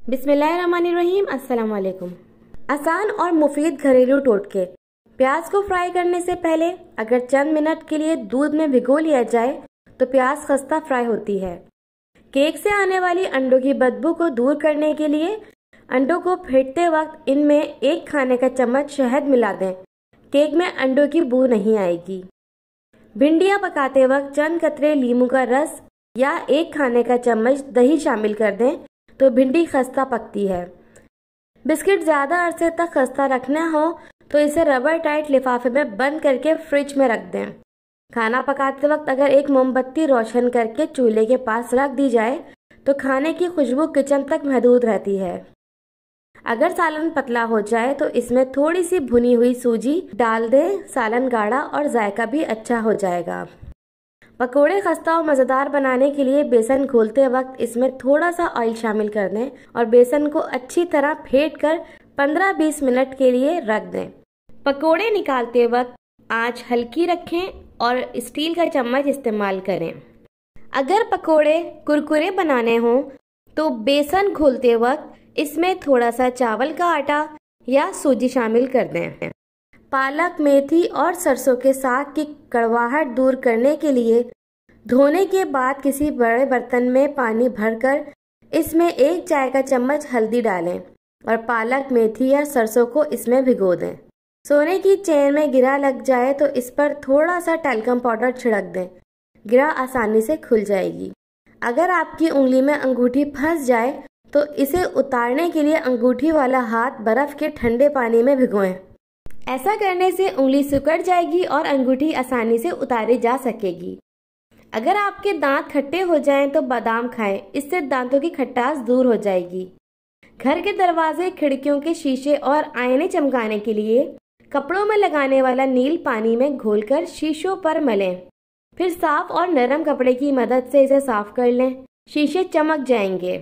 बिस्मिल्लाहिर्रहमानिर्रहीम। अस्सलाम वालेकुम। आसान और मुफीद घरेलू टोटके। प्याज को फ्राई करने से पहले अगर चंद मिनट के लिए दूध में भिगो लिया जाए तो प्याज खस्ता फ्राई होती है। केक से आने वाली अंडों की बदबू को दूर करने के लिए अंडों को फेंटते वक्त इनमें 1 खाने का चम्मच शहद मिला दें। केक में अंडों की बू नहीं आएगी। भिंडियाँ पकाते वक्त चंद कतरे नींबू का रस या 1 खाने का चम्मच दही शामिल कर दें तो भिंडी खस्ता पकती है। बिस्किट ज़्यादा अरसे तक खस्ता रखना हो तो इसे रबर टाइट लिफाफे में बंद करके फ्रिज में रख दें। खाना पकाते वक्त अगर एक मोमबत्ती रोशन करके चूल्हे के पास रख दी जाए तो खाने की खुशबू किचन तक महदूद रहती है। अगर सालन पतला हो जाए तो इसमें थोड़ी सी भुनी हुई सूजी डाल दें। सालन गाढ़ा और जायका भी अच्छा हो जाएगा। पकोड़े खस्ता और मज़ेदार बनाने के लिए बेसन घोलते वक्त इसमें थोड़ा सा ऑयल शामिल कर दें और बेसन को अच्छी तरह फेंट कर 15-20 मिनट के लिए रख दें। पकोड़े निकालते वक्त आंच हल्की रखें और स्टील का चम्मच इस्तेमाल करें। अगर पकोड़े कुरकुरे बनाने हों तो बेसन घोलते वक्त इसमें थोड़ा सा चावल का आटा या सूजी शामिल कर दें। पालक, मेथी और सरसों के साग की कड़वाहट दूर करने के लिए धोने के बाद किसी बड़े बर्तन में पानी भरकर इसमें 1 चाय का चम्मच हल्दी डालें और पालक, मेथी या सरसों को इसमें भिगो दें। सोने की चेन में गिरा लग जाए तो इस पर थोड़ा सा टैल्कम पाउडर छिड़क दें। गिरा आसानी से खुल जाएगी। अगर आपकी उंगली में अंगूठी फंस जाए तो इसे उतारने के लिए अंगूठी वाला हाथ बर्फ के ठंडे पानी में भिगोएं। ऐसा करने से उंगली सिकुड़ जाएगी और अंगूठी आसानी से उतारी जा सकेगी। अगर आपके दांत खट्टे हो जाएं तो बादाम खाएं, इससे दांतों की खटास दूर हो जाएगी। घर के दरवाजे, खिड़कियों के शीशे और आईने चमकाने के लिए कपड़ों में लगाने वाला नील पानी में घोलकर शीशों पर मलें। फिर साफ और नरम कपड़े की मदद से इसे साफ कर लें। शीशे चमक जाएंगे।